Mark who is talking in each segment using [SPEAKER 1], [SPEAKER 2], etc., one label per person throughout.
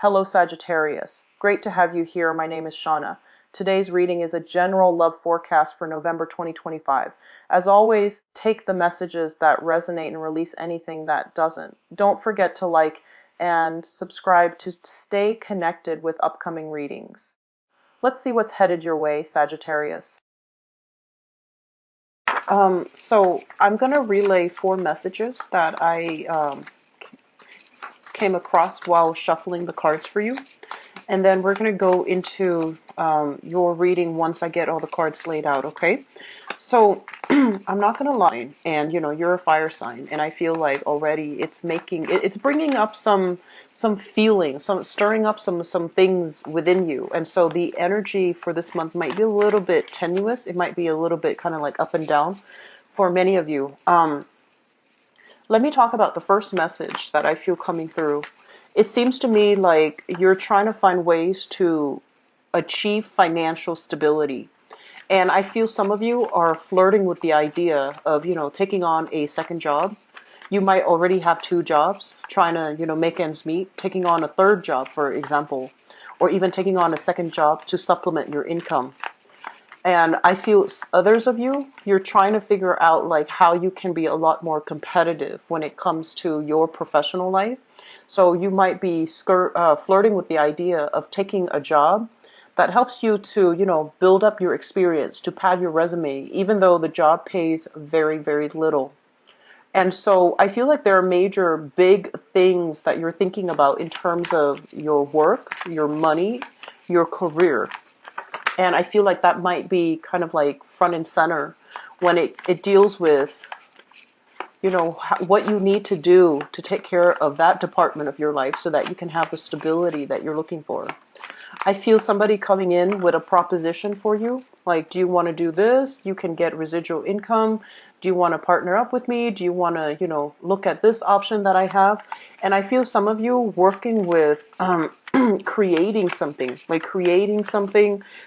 [SPEAKER 1] Hello, Sagittarius. Great to have you here. My name is Shauna. Today's reading is a general love forecast for November 2025. As always, take the messages that resonate and release anything that doesn't. Don't forget to like and subscribe to stay connected with upcoming readings. Let's see what's headed your way, Sagittarius. So I'm going to relay 4 messages that I came across while shuffling the cards for you. And then we're going to go into your reading once I get all the cards laid out, okay? So I'm not going to lie, and you're a fire sign, and I feel like already it's bringing up some feelings, stirring up some things within you. And so the energy for this month might be a little bit tenuous. It might be a little bit kind of like up and down for many of you. Let me talk about the first message that I feel coming through. It seems to me like you're trying to find ways to achieve financial stability. And I feel some of you are flirting with the idea of, taking on a second job. You might already have 2 jobs, trying to, make ends meet, taking on a third job, for example, or even taking on a second job to supplement your income. And I feel others of you, you're trying to figure out like how you can be a lot more competitive when it comes to your professional life. So you might be flirting with the idea of taking a job that helps you to, build up your experience, to pad your resume, even though the job pays very, very little. And so I feel like there are major big things that you're thinking about in terms of your work, your money, your career. And I feel like that might be kind of like front and center when it deals with, what you need to do to take care of that department of your life so that you can have the stability that you're looking for. I feel somebody coming in with a proposition for you. Like, do you want to do this? You can get residual income. Do you want to partner up with me? Do you want to, look at this option that I have? And I feel some of you working with creating something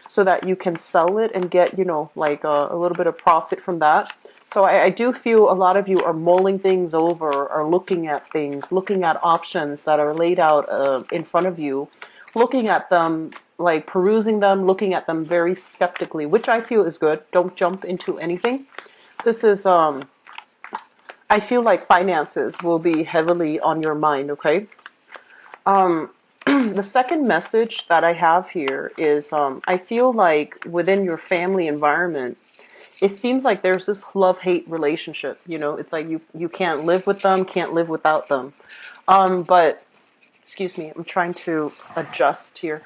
[SPEAKER 1] so that you can sell it and get, like a little bit of profit from that. So I do feel a lot of you are mulling things over, or looking at things, looking at options that are laid out in front of you, looking at them, like perusing them, looking at them very skeptically, which I feel is good. Don't jump into anything. This is, I feel like finances will be heavily on your mind, okay? The second message that I have here is I feel like within your family environment, it seems like there's this love-hate relationship. It's like you can't live with them, can't live without them. But, excuse me, I'm trying to adjust here.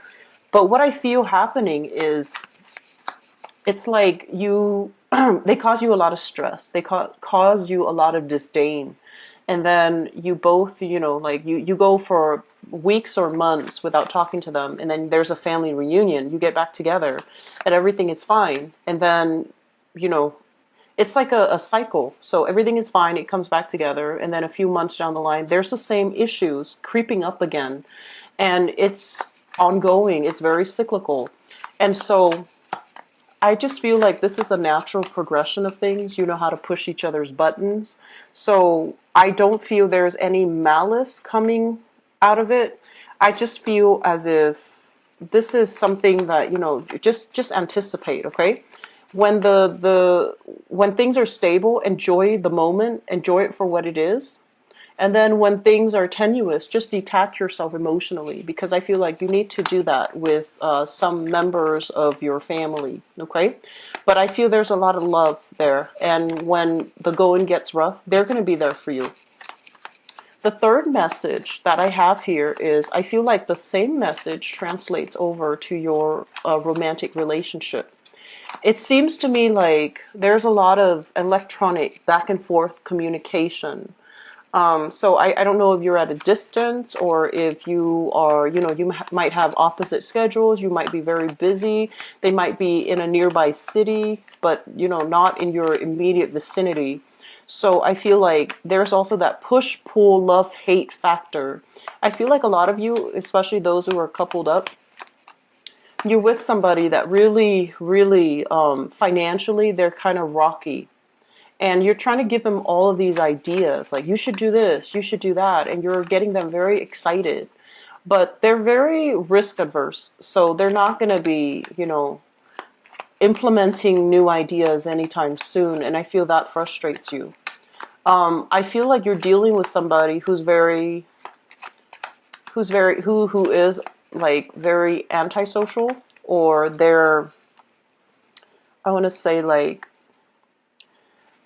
[SPEAKER 1] But what I feel happening is it's like they cause you a lot of stress. They cause you a lot of disdain. And then you both, like you go for weeks or months without talking to them. And then there's a family reunion. You get back together and everything is fine. And then, it's like a cycle. So everything is fine. It comes back together. And then a few months down the line, there's the same issues creeping up again. And it's ongoing. It's very cyclical. And so I just feel like this is a natural progression of things. You know how to push each other's buttons. So I don't feel there's any malice coming out of it. I just feel as if this is something that, just anticipate, okay? When when things are stable, enjoy the moment, enjoy it for what it is. And then when things are tenuous, just detach yourself emotionally, because I feel like you need to do that with some members of your family, okay? But I feel there's a lot of love there. And when the going gets rough, they're going to be there for you. The third message that I have here is I feel like the same message translates over to your romantic relationship. It seems to me like there's a lot of electronic back and forth communication. So I don't know if you're at a distance or if you are, you might have opposite schedules. You might be very busy. They might be in a nearby city, but, not in your immediate vicinity. So I feel like there's also that push, pull, love, hate factor. I feel like a lot of you, especially those who are coupled up, you're with somebody that really, really, financially, they're kind of rocky. And you're trying to give them all of these ideas, like you should do this, you should do that, and you're getting them very excited. but they're very risk adverse. So they're not going to be, implementing new ideas anytime soon. And I feel that frustrates you. I feel like you're dealing with somebody who is like very antisocial, or I want to say like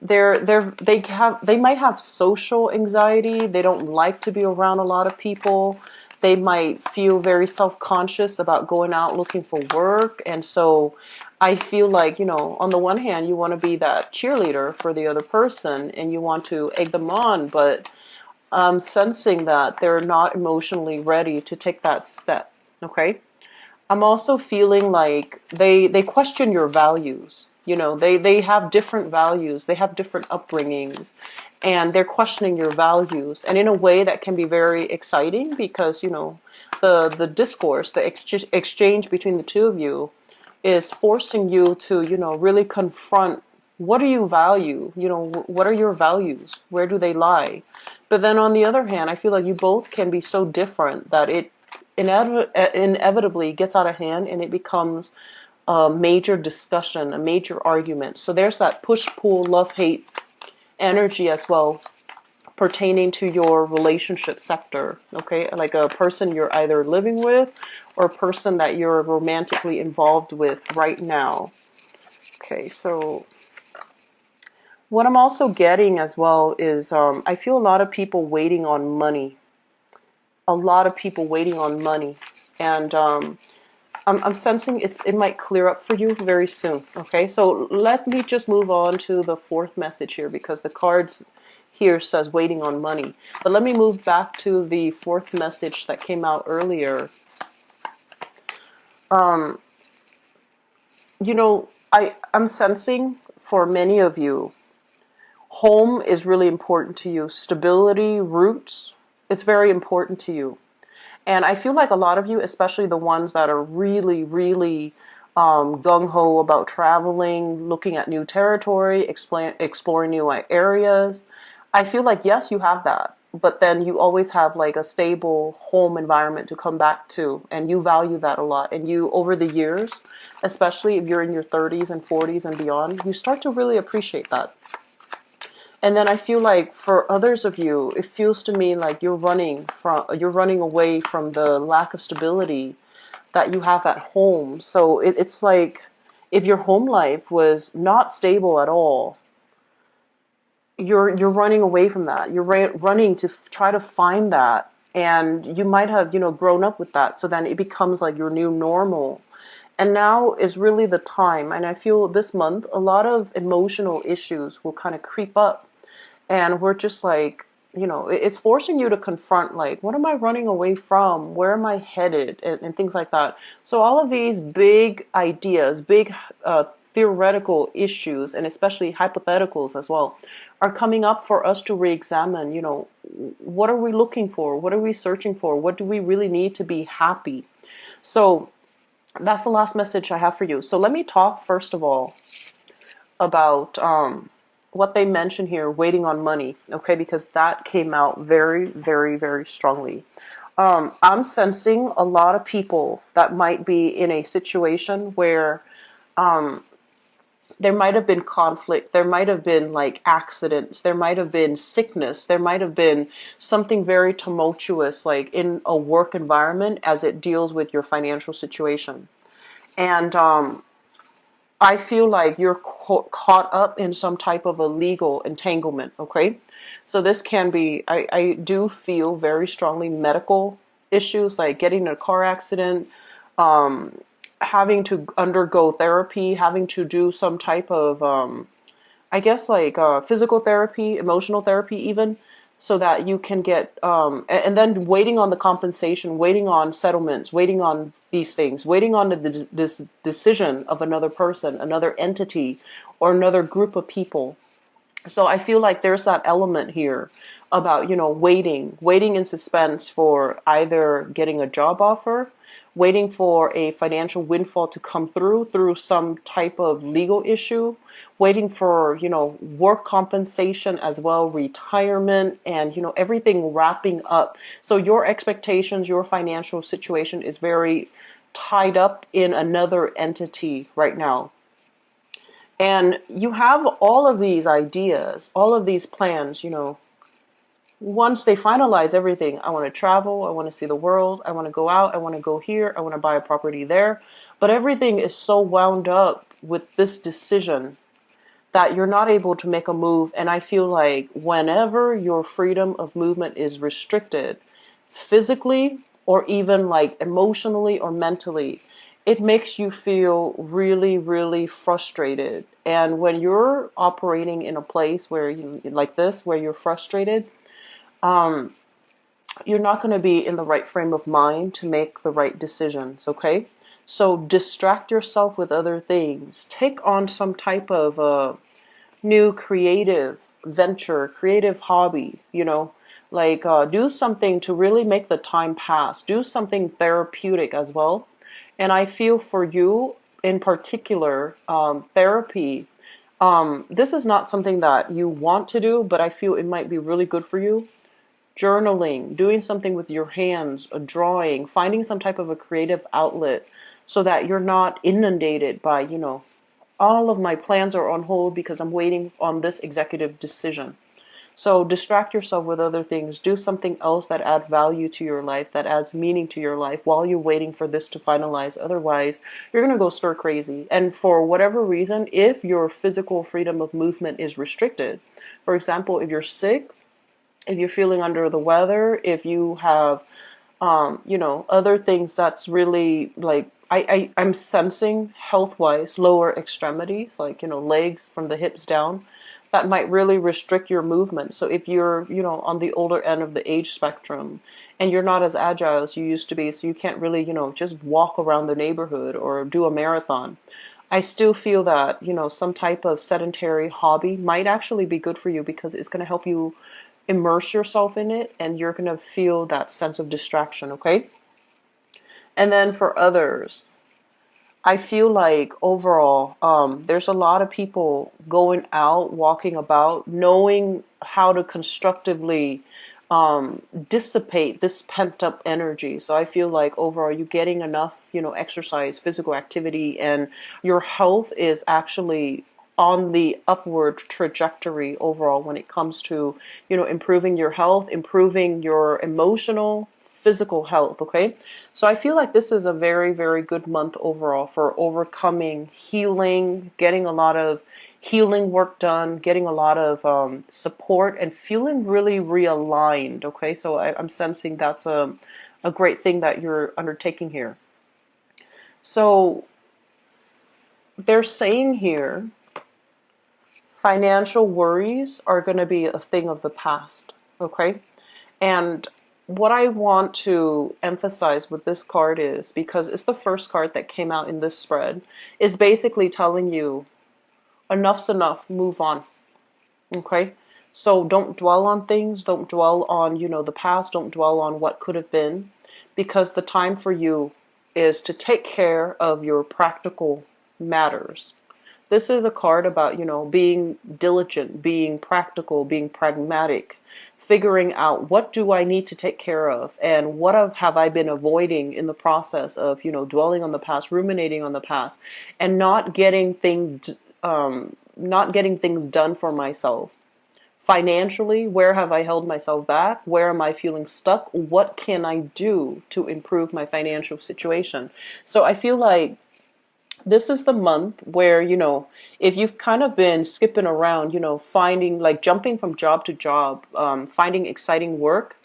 [SPEAKER 1] they might have social anxiety. They don't like to be around a lot of people. They might feel very self-conscious about going out looking for work. And so I feel like, on the one hand, you want to be that cheerleader for the other person and you want to egg them on, but I'm sensing that they're not emotionally ready to take that step. Okay? I'm also feeling like they question your values. They have different values. They have different upbringings, and they're questioning your values. And in a way that can be very exciting because, the discourse, the exchange between the two of you is forcing you to, really confront what do you value? What are your values? Where do they lie? But then on the other hand, I feel like you both can be so different that it inevitably gets out of hand and it becomes a major discussion, a major argument. So there's that push-pull, love-hate energy as well pertaining to your relationship sector, okay? Like a person you're either living with or a person that you're romantically involved with right now. Okay, so what I'm also getting as well is I feel a lot of people waiting on money. A lot of people waiting on money. And I'm sensing it might clear up for you very soon. Okay, so let me just move on to the fourth message here because the cards here says waiting on money. But let me move back to the fourth message that came out earlier. Um, I'm sensing for many of you, home is really important to you. Stability, roots, it's very important to you. And I feel like a lot of you, especially the ones that are really, really gung-ho about traveling, looking at new territory, exploring new areas, I feel like, yes, you have that. But then you always have like a stable home environment to come back to. And you value that a lot. And you, over the years, especially if you're in your 30s and 40s and beyond, you start to really appreciate that. And then I feel like for others of you, it feels to me like you're running away from the lack of stability that you have at home. So it's like if your home life was not stable at all, you're running away from that. You're running to try to find that, and you might have grown up with that. So then it becomes like your new normal. And now is really the time. And I feel this month a lot of emotional issues will kind of creep up. And we're just like, it's forcing you to confront, like, what am I running away from? Where am I headed? And things like that. So all of these big ideas, big theoretical issues, and especially hypotheticals as well, are coming up for us to re-examine, what are we looking for? What are we searching for? What do we really need to be happy? So that's the last message I have for you. So let me talk first of all about what they mention here, waiting on money, okay, because that came out very, very, very strongly. I'm sensing a lot of people that might be in a situation where there might have been conflict, there might have been like accidents, there might have been sickness, there might have been something very tumultuous like in a work environment as it deals with your financial situation. And I feel like you're caught up in some type of a legal entanglement, okay? So this can be, I do feel very strongly medical issues, like getting in a car accident, um, having to undergo therapy, having to do some type of, I guess like physical therapy, emotional therapy even, so that you can get, and then waiting on the compensation, waiting on settlements, waiting on these things, waiting on this decision of another person, another entity, or another group of people. So I feel like there's that element here about, waiting in suspense for either getting a job offer, waiting for a financial windfall to come through some type of legal issue, waiting for, work compensation as well, retirement, and, everything wrapping up. So your expectations, your financial situation is very tied up in another entity right now. And you have all of these ideas, all of these plans, once they finalize everything. I want to travel, I want to see the world, I want to go out, I want to go here, I want to buy a property there. But everything is so wound up with this decision that you're not able to make a move. And I feel like whenever your freedom of movement is restricted, physically or even like emotionally or mentally, it makes you feel really, really frustrated. And when you're operating in a place where you like this, where you're frustrated, um, you're not going to be in the right frame of mind to make the right decisions, okay? So distract yourself with other things. Take on some type of new creative venture, creative hobby, like do something to really make the time pass. Do something therapeutic as well. And I feel for you in particular, therapy, this is not something that you want to do, but I feel it might be really good for you. Journaling, doing something with your hands, a drawing, finding some type of a creative outlet so that you're not inundated by, all of my plans are on hold because I'm waiting on this executive decision. So distract yourself with other things. Do something else that adds value to your life, that adds meaning to your life while you're waiting for this to finalize. Otherwise, you're going to go stir crazy. And for whatever reason, if your physical freedom of movement is restricted, for example, if you're sick, if you're feeling under the weather, if you have other things that's really like I'm sensing health wise lower extremities, like, legs from the hips down, that might really restrict your movement. So if you're, on the older end of the age spectrum and you're not as agile as you used to be, so you can't really, just walk around the neighborhood or do a marathon, I still feel that, some type of sedentary hobby might actually be good for you because it's going to help you immerse yourself in it and you're going to feel that sense of distraction, okay? And then for others, I feel like overall, there's a lot of people going out, walking about, knowing how to constructively dissipate this pent up energy. So I feel like overall, you're getting enough, exercise, physical activity, and your health is actually on the upward trajectory overall when it comes to, improving your health, improving your emotional, physical health, okay? So I feel like this is a very, very good month overall for overcoming, healing, getting a lot of healing work done, getting a lot of support, and feeling really realigned, okay? So I'm sensing that's a great thing that you're undertaking here. So they're saying here, financial worries are going to be a thing of the past, okay? And what I want to emphasize with this card is, because it's the first card that came out in this spread, is basically telling you enough's enough, move on, okay? So don't dwell on things, don't dwell on, the past, don't dwell on what could have been, because the time for you is to take care of your practical matters. This is a card about, being diligent, being practical, being pragmatic, figuring out what do I need to take care of and what have I been avoiding in the process of, dwelling on the past, ruminating on the past, and not getting things done for myself. Financially, where have I held myself back? Where am I feeling stuck? What can I do to improve my financial situation? So I feel like this is the month where, if you've kind of been skipping around, finding, like jumping from job to job, finding exciting work,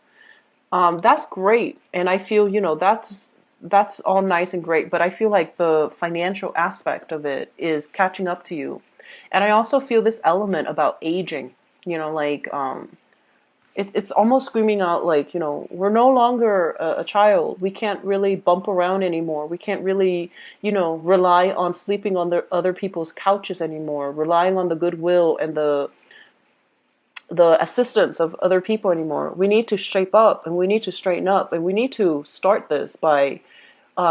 [SPEAKER 1] that's great. And I feel, that's all nice and great. But I feel like the financial aspect of it is catching up to you. And I also feel this element about aging, like, it's almost screaming out like, we're no longer a child. We can't really bump around anymore. We can't really, rely on sleeping on other people's couches anymore, relying on the goodwill and the the assistance of other people anymore. We need to shape up and we need to straighten up, and we need to start this by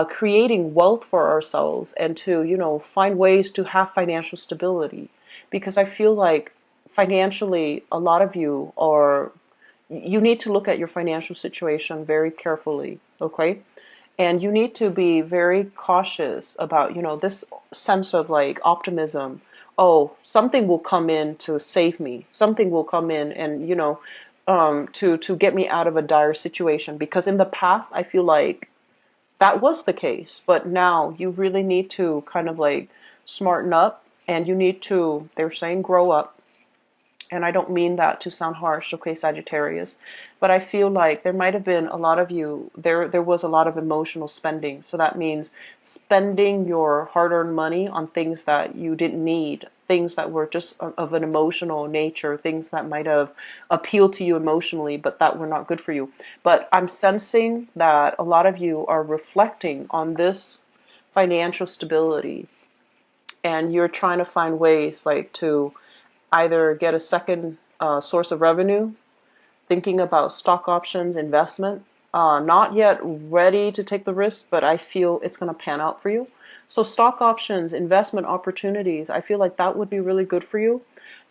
[SPEAKER 1] creating wealth for ourselves and to, find ways to have financial stability. Because I feel like financially, a lot of you need to look at your financial situation very carefully, okay? And you need to be very cautious about, this sense of like optimism. Oh, something will come in to save me. Something will come in and, to get me out of a dire situation. Because in the past, I feel like that was the case. But now you really need to kind of like smarten up, and you need to, they're saying, grow up. And I don't mean that to sound harsh, okay, Sagittarius, but I feel like there might have been a lot of you, there was a lot of emotional spending. So that means spending your hard-earned money on things that you didn't need, things that were just of an emotional nature, things that might have appealed to you emotionally, but that were not good for you. But I'm sensing that a lot of you are reflecting on this financial stability, and you're trying to find ways like to either get a second source of revenue, thinking about stock options, investment. Not yet ready to take the risk, but I feel it's going to pan out for you. So stock options, investment opportunities, I feel like that would be really good for you.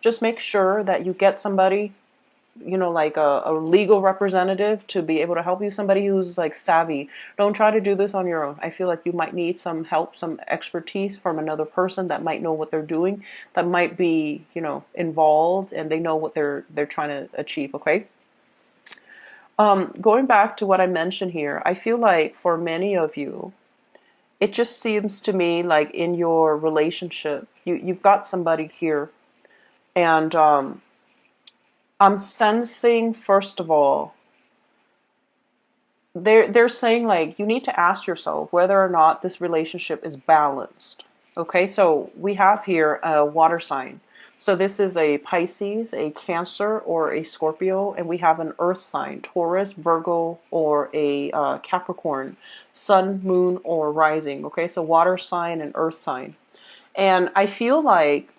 [SPEAKER 1] Just make sure that you get somebody, like a legal representative to be able to help you, somebody who's like savvy. Don't try to do this on your own. I feel like you might need some help, some expertise from another person that might know what they're doing, that might be, involved, and they know what they're trying to achieve, okay? Going back to what I mentioned here, I feel like for many of you, it just seems to me like in your relationship, you've got somebody here, and I'm sensing, first of all, they're saying like you need to ask yourself whether or not this relationship is balanced. Okay, so we have here a water sign. So this is a Pisces, a Cancer, or a Scorpio, and we have an earth sign, Taurus, Virgo, or a Capricorn, Sun, Moon, or Rising. Okay, so water sign and earth sign. And I feel like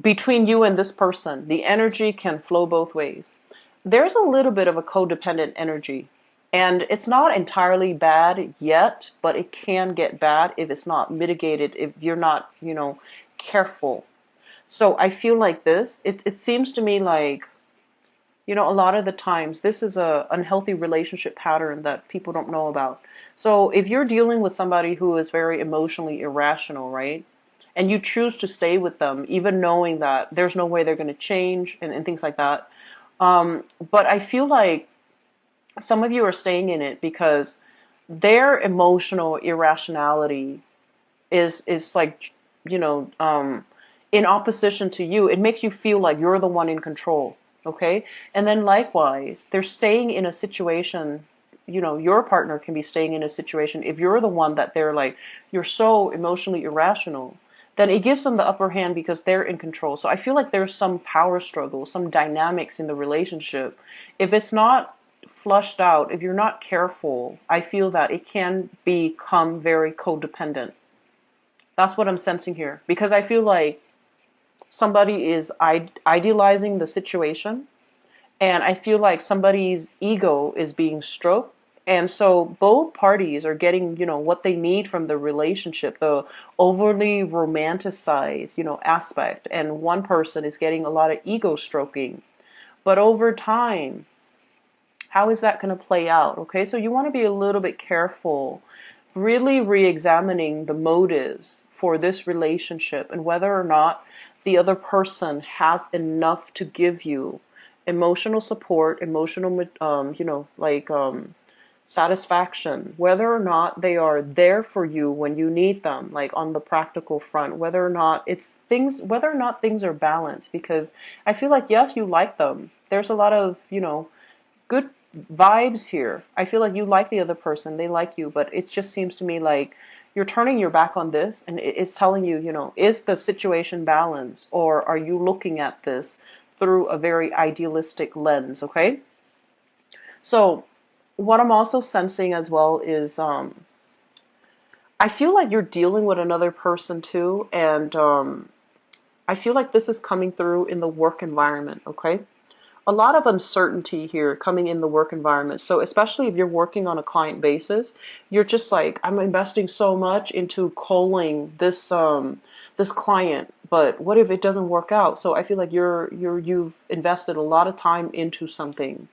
[SPEAKER 1] between you and this person, the energy can flow both ways. There's a little bit of a codependent energy, and it's not entirely bad yet, but it can get bad if it's not mitigated, if you're not, careful. So I feel like it seems to me like, a lot of the times this is a unhealthy relationship pattern that people don't know about. So if you're dealing with somebody who is very emotionally irrational, right? And you choose to stay with them, even knowing that there's no way they're going to change, and things like that. But I feel like some of you are staying in it because their emotional irrationality is like, in opposition to you. It makes you feel like you're the one in control. Okay. And then likewise, they're staying in a situation, your partner can be staying in a situation. If you're the one that they're like, you're so emotionally irrational, then it gives them the upper hand because they're in control. So I feel like there's some power struggle, some dynamics in the relationship. If it's not flushed out, if you're not careful, I feel that it can become very codependent. That's what I'm sensing here. Because I feel like somebody is idealizing the situation, and I feel like somebody's ego is being stroked. And so both parties are getting, what they need from the relationship, the overly romanticized, aspect. And one person is getting a lot of ego stroking. But over time, how is that going to play out? Okay, so you want to be a little bit careful, really re-examining the motives for this relationship and whether or not the other person has enough to give you emotional support, emotional, satisfaction, whether or not they are there for you when you need them, like on the practical front, whether or not things are balanced. Because I feel like, yes, you like them. There's a lot of, good vibes here. I feel like you like the other person, they like you, but it just seems to me like you're turning your back on this, and it's telling you, is the situation balanced, or are you looking at this through a very idealistic lens, okay? So what I'm also sensing as well is I feel like you're dealing with another person too, and I feel like this is coming through in the work environment, okay? A lot of uncertainty here coming in the work environment. So especially if you're working on a client basis, you're just like, I'm investing so much into calling this client, but what if it doesn't work out? So I feel like you've invested a lot of time into something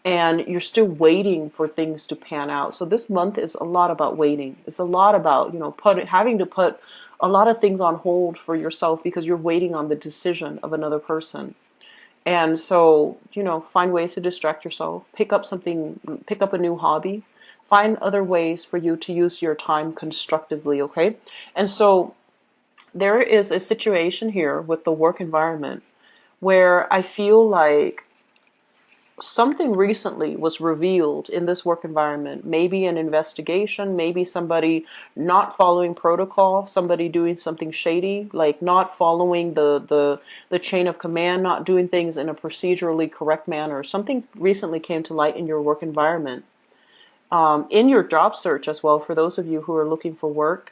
[SPEAKER 1] and you're still waiting for things to pan out. So this month is a lot about waiting. It's a lot about, having to put a lot of things on hold for yourself because you're waiting on the decision of another person. And so, find ways to distract yourself, pick up something, pick up a new hobby, find other ways for you to use your time constructively, okay? And so there is a situation here with the work environment where I feel like something recently was revealed in this work environment, maybe an investigation, maybe somebody not following protocol, somebody doing something shady, like not following the chain of command, not doing things in a procedurally correct manner. Something recently came to light in your work environment, in your job search as well, for those of you who are looking for work.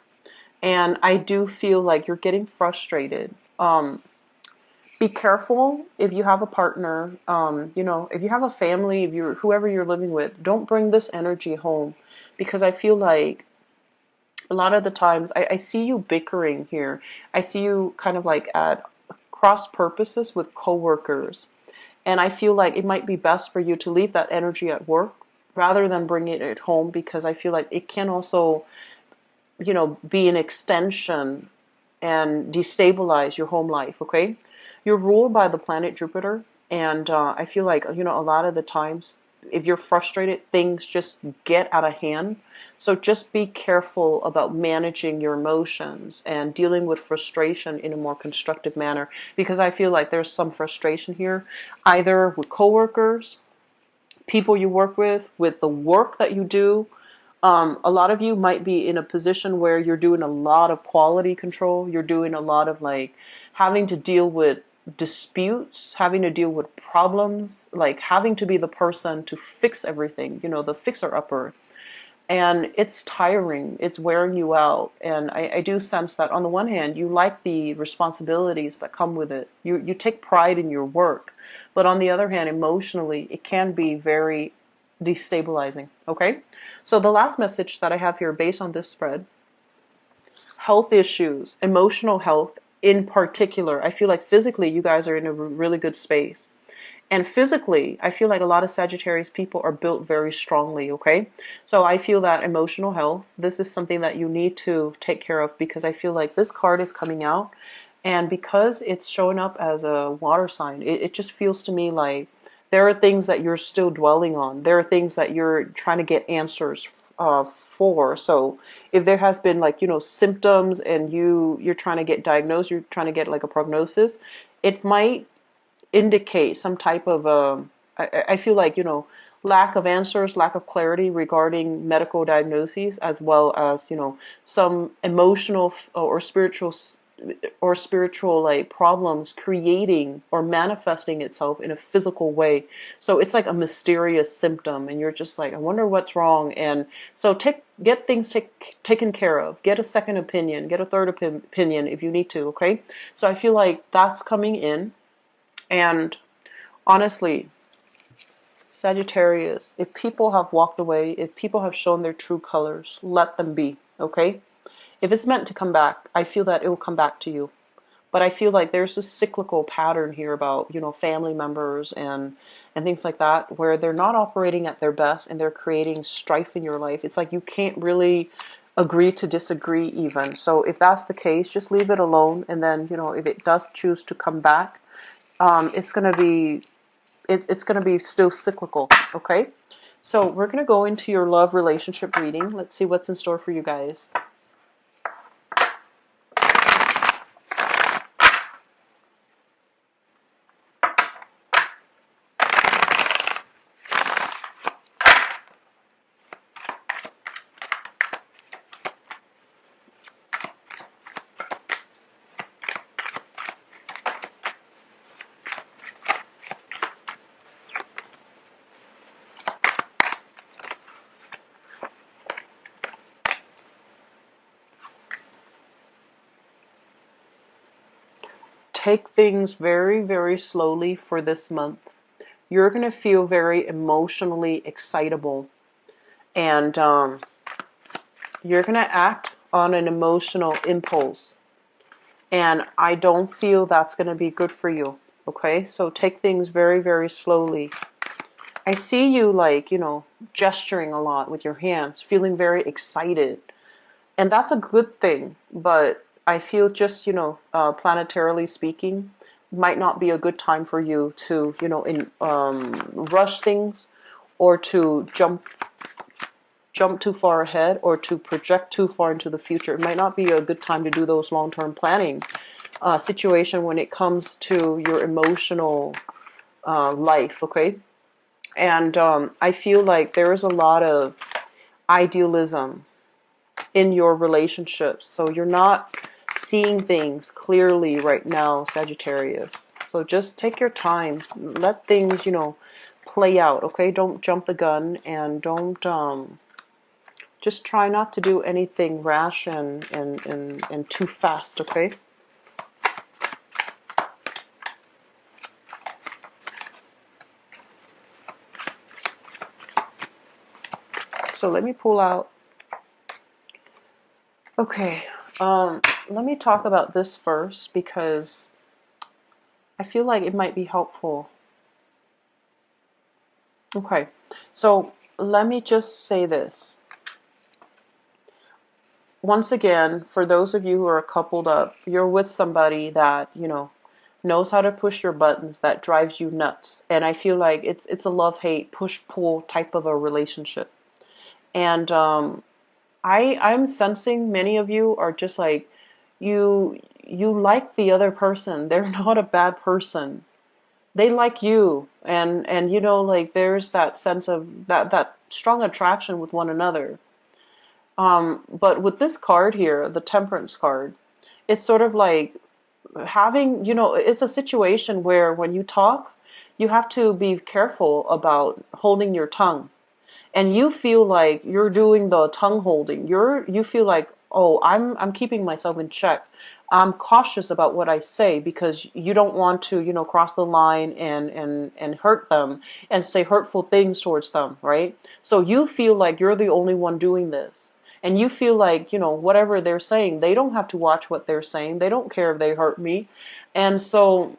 [SPEAKER 1] And I do feel like you're getting frustrated. Be careful if you have a partner, if you have a family, if you're whoever you're living with, don't bring this energy home, because I feel like a lot of the times I see you bickering here. I see you kind of like at cross purposes with coworkers, and I feel like it might be best for you to leave that energy at work rather than bring it at home, because I feel like it can also, be an extension and destabilize your home life, okay? You're ruled by the planet Jupiter, and I feel like, a lot of the times, if you're frustrated, things just get out of hand. So just be careful about managing your emotions and dealing with frustration in a more constructive manner, because I feel like there's some frustration here, either with coworkers, people you work with the work that you do. A lot of you might be in a position where you're doing a lot of quality control. You're doing a lot of like having to deal with disputes, having to deal with problems, like having to be the person to fix everything, the fixer-upper. And it's tiring, it's wearing you out. And I do sense that on the one hand, you like the responsibilities that come with it. You take pride in your work. But on the other hand, emotionally, it can be very destabilizing. Okay? So the last message that I have here based on this spread, health issues, emotional health in particular. I feel like physically you guys are in a really good space. And physically, I feel like a lot of Sagittarius people are built very strongly, okay? So I feel that emotional health, this is something that you need to take care of, because I feel like this card is coming out, and because it's showing up as a water sign, it just feels to me like there are things that you're still dwelling on. There are things that you're trying to get answers for. So if there has been like, symptoms and you're trying to get diagnosed, you're trying to get like a prognosis, it might indicate some type of I feel like, lack of answers, lack of clarity regarding medical diagnoses, as well as, some emotional or spiritual like problems creating or manifesting itself in a physical way. So it's like a mysterious symptom, and you're just like, I wonder what's wrong. And so get things taken care of. Get a second opinion, get a third opinion if you need to, okay? So I feel like that's coming in. And honestly, Sagittarius, if people have walked away, if people have shown their true colors, let them be, okay? If it's meant to come back, I feel that it will come back to you. But I feel like there's this cyclical pattern here about, family members and things like that, where they're not operating at their best and they're creating strife in your life. It's like you can't really agree to disagree even. So if that's the case, just leave it alone. And then, if it does choose to come back, it's going to be it's going to be still cyclical, okay? So we're going to go into your love relationship reading. Let's see what's in store for you guys. take things very, very slowly for this month. You're going to feel very emotionally excitable, and you're going to act on an emotional impulse. And I don't feel that's going to be good for you. Okay, so take things very, very slowly. I see you like, gesturing a lot with your hands, feeling very excited. And that's a good thing. But I feel just, planetarily speaking, might not be a good time for you to, rush things, or to jump too far ahead, or to project too far into the future. It might not be a good time to do those long-term planning situation when it comes to your emotional life, okay? And I feel like there is a lot of idealism in your relationships. So you're not seeing things clearly right now, Sagittarius. So just take your time. Let things, play out, okay? Don't jump the gun, and don't just try not to do anything rash and too fast, okay? So let me pull out. Okay, let me talk about this first because I feel like it might be helpful. Okay, so let me just say this. Once again, for those of you who are coupled up, you're with somebody that, knows how to push your buttons, that drives you nuts. And I feel like it's a love-hate, push-pull type of a relationship. And I'm sensing many of you are just like, you like the other person. They're not a bad person. They like you, and like there's that sense of that strong attraction with one another. But with this card here, the Temperance card, it's sort of like having, it's a situation where when you talk, you have to be careful about holding your tongue. And you feel like you're doing the tongue holding. You feel like, oh, I'm keeping myself in check. I'm cautious about what I say because you don't want to, cross the line and hurt them and say hurtful things towards them, right? So you feel like you're the only one doing this. And you feel like, whatever they're saying, they don't have to watch what they're saying. They don't care if they hurt me. And so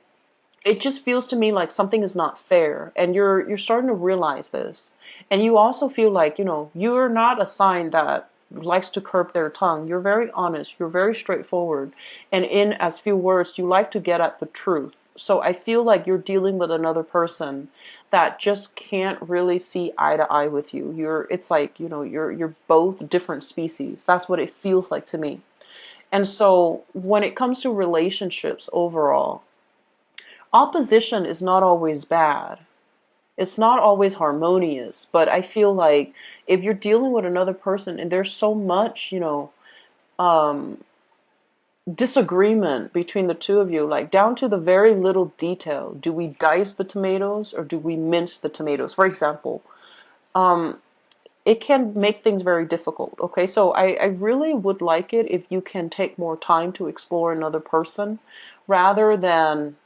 [SPEAKER 1] it just feels to me like something is not fair, and you're starting to realize this. And you also feel like, you're not a sign that likes to curb their tongue. You're very honest, you're very straightforward, and in as few words you like to get at the truth. So I feel like you're dealing with another person that just can't really see eye to eye with you. It's like, you're both different species. That's what it feels like to me. And so when it comes to relationships overall, opposition is not always bad. It's not always harmonious, but I feel like if you're dealing with another person and there's so much, um, disagreement between the two of you, like down to the very little detail. Do we dice the tomatoes or do we mince the tomatoes? For example, um, it can make things very difficult. Okay, so I really would like it if you can take more time to explore another person rather than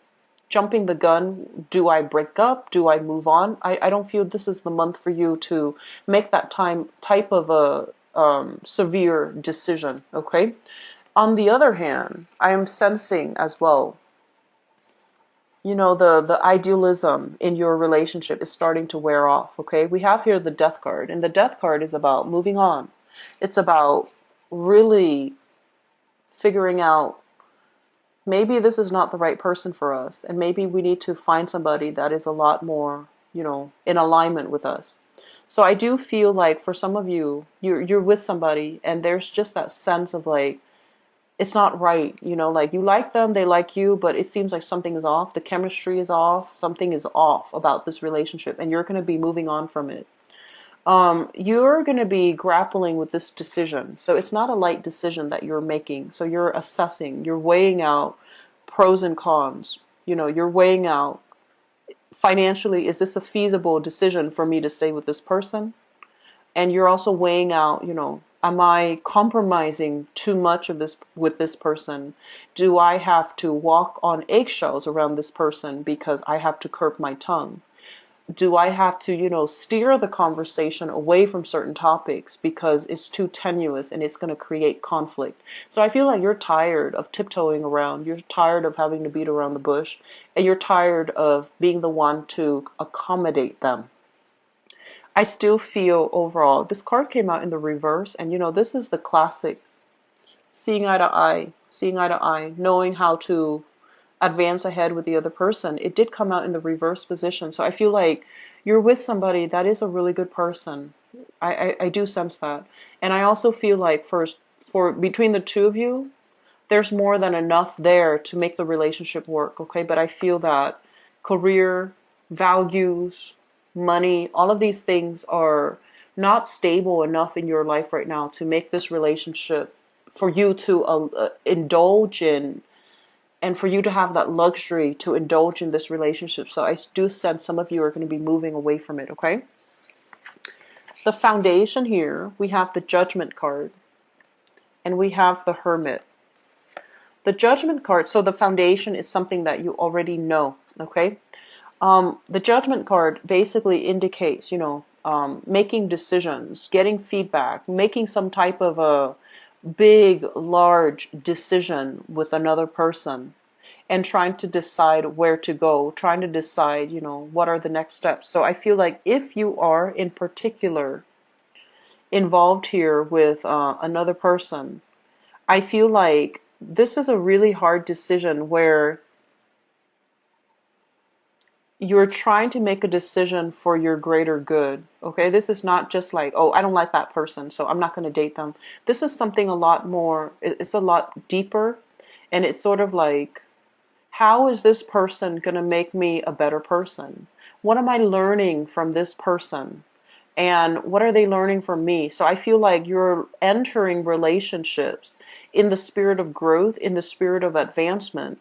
[SPEAKER 1] jumping the gun. Do I break up? Do I move on? I don't feel this is the month for you to make that type of a severe decision, okay? On the other hand, I am sensing as well, the idealism in your relationship is starting to wear off, okay? We have here the Death card, and the Death card is about moving on. It's about really figuring out maybe this is not the right person for us, and maybe we need to find somebody that is a lot more, in alignment with us. So I do feel like for some of you, you're with somebody and there's just that sense of like it's not right, like you like them, they like you, but it seems like something is off. The chemistry is off. Something is off about this relationship, and you're going to be moving on from it. You're going to be grappling with this decision. So it's not a light decision that you're making. So you're assessing, you're weighing out pros and cons. You're weighing out financially, is this a feasible decision for me to stay with this person? And you're also weighing out, Am I compromising too much of this with this person? Do I have to walk on eggshells around this person because I have to curb my tongue? Do I have to, steer the conversation away from certain topics because it's too tenuous and it's going to create conflict? So I feel like you're tired of tiptoeing around. You're tired of having to beat around the bush, and you're tired of being the one to accommodate them. I still feel overall, this card came out in the reverse, and this is the classic seeing eye to eye, knowing how to advance ahead with the other person. It did come out in the reverse position. So I feel like you're with somebody that is a really good person. I do sense that. And I also feel like for between the two of you, there's more than enough there to make the relationship work, okay? But I feel that career, values, money, all of these things are not stable enough in your life right now to make this relationship for you to indulge in, and for you to have that luxury to indulge in this relationship. So I do sense some of you are going to be moving away from it, okay? The foundation here, we have the Judgment card, and we have the Hermit. The Judgment card, so the foundation is something that you already know, okay? The Judgment card basically indicates, making decisions, getting feedback, making some type of a big, large decision with another person, and trying to decide where to go, trying to decide, what are the next steps. So I feel like if you are in particular involved here with another person, I feel like this is a really hard decision where you're trying to make a decision for your greater good. Okay, this is not just like, oh, I don't like that person, so I'm not going to date them. This is something a lot more, it's a lot deeper, and it's sort of like, how is this person going to make me a better person? What am I learning from this person? And what are they learning from me? So I feel like you're entering relationships in the spirit of growth, in the spirit of advancement.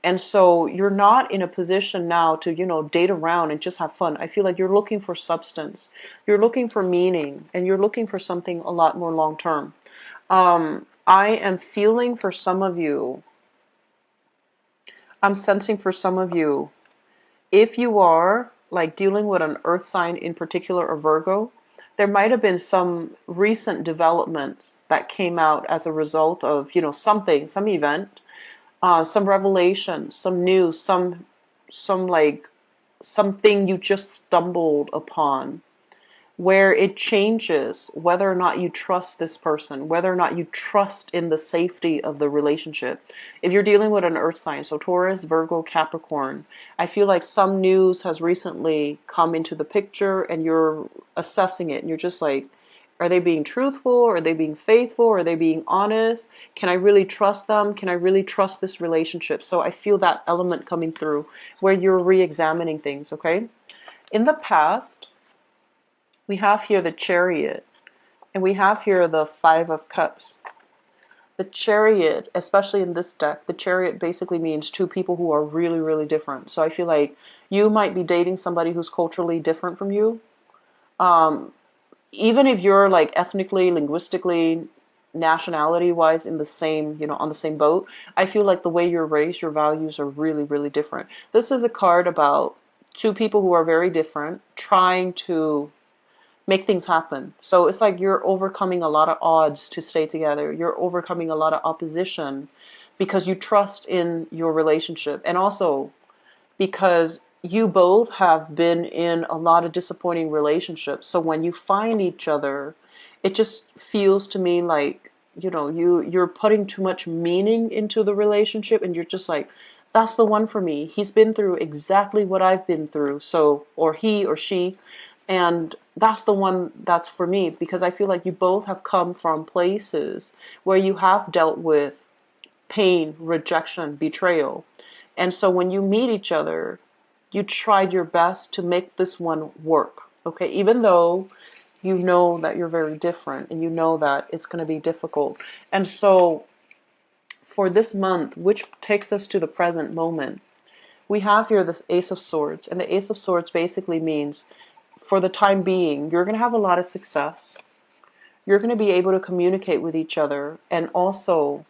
[SPEAKER 1] And so you're not in a position now to, date around and just have fun. I feel like you're looking for substance. You're looking for meaning, and you're looking for something a lot more long term. I am feeling for some of you, I'm sensing for some of you, if you are like dealing with an earth sign in particular, or Virgo, there might have been some recent developments that came out as a result of, something, some event, some revelation, some news, some like something you just stumbled upon, where it changes whether or not you trust this person, whether or not you trust in the safety of the relationship. If you're dealing with an earth sign, so Taurus, Virgo, Capricorn, I feel like some news has recently come into the picture, and you're assessing it, and you're just like, are they being truthful? Are they being faithful? Are they being honest? Can I really trust them? Can I really trust this relationship? So I feel that element coming through where you're re-examining things, okay? In the past, we have here the Chariot, and we have here the Five of Cups. The Chariot, especially in this deck, the Chariot basically means two people who are really, really different. So I feel like you might be dating somebody who's culturally different from you. Even if you're like ethnically, linguistically, nationality-wise in the same, on the same boat, I feel like the way you're raised, your values are really, really different. This is a card about two people who are very different, trying to make things happen. So it's like you're overcoming a lot of odds to stay together. You're overcoming a lot of opposition because you trust in your relationship. And also because you both have been in a lot of disappointing relationships. So when you find each other, it just feels to me like, you're putting too much meaning into the relationship, and you're just like, that's the one for me. He's been through exactly what I've been through. So, or he or she, and that's the one that's for me, because I feel like you both have come from places where you have dealt with pain, rejection, betrayal. And so when you meet each other, you tried your best to make this one work. Okay, even though you know that you're very different, and you know that it's going to be difficult. And so for this month, which takes us to the present moment, we have here this Ace of Swords. And the Ace of Swords basically means, for the time being, you're going to have a lot of success. You're going to be able to communicate with each other. And also,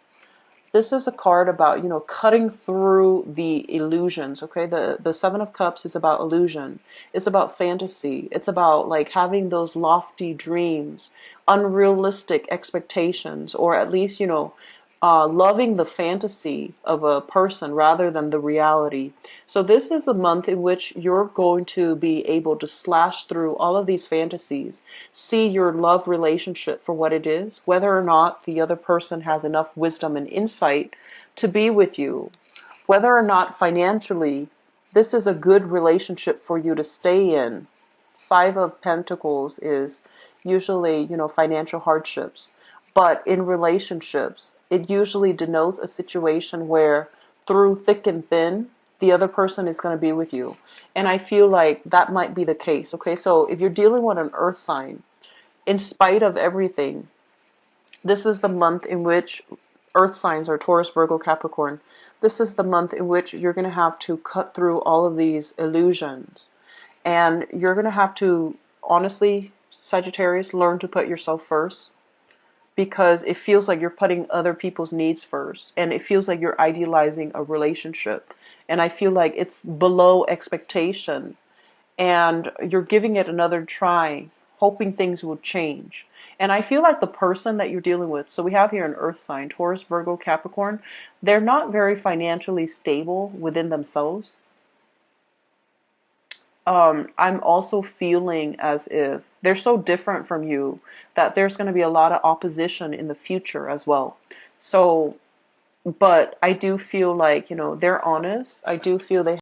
[SPEAKER 1] this is a card about, cutting through the illusions, okay? The Seven of Cups is about illusion. It's about fantasy. It's about like having those lofty dreams, unrealistic expectations, or at least, loving the fantasy of a person rather than the reality. So this is a month in which you're going to be able to slash through all of these fantasies, see your love relationship for what it is, whether or not the other person has enough wisdom and insight to be with you, whether or not financially this is a good relationship for you to stay in. Five of Pentacles is usually, financial hardships. But in relationships, it usually denotes a situation where through thick and thin, the other person is going to be with you. And I feel like that might be the case. Okay, so if you're dealing with an earth sign, in spite of everything, this is the month in which earth signs are Taurus, Virgo, Capricorn. This is the month in which you're going to have to cut through all of these illusions. And you're going to have to, honestly, Sagittarius, learn to put yourself first, because it feels like you're putting other people's needs first, and it feels like you're idealizing a relationship, and I feel like it's below expectation, and you're giving it another try, hoping things will change. And I feel like the person that you're dealing with, so we have here an earth sign, Taurus, Virgo, Capricorn, they're not very financially stable within themselves. I'm also feeling as if they're so different from you that there's going to be a lot of opposition in the future as well. So, but I do feel like, they're honest. I do feel they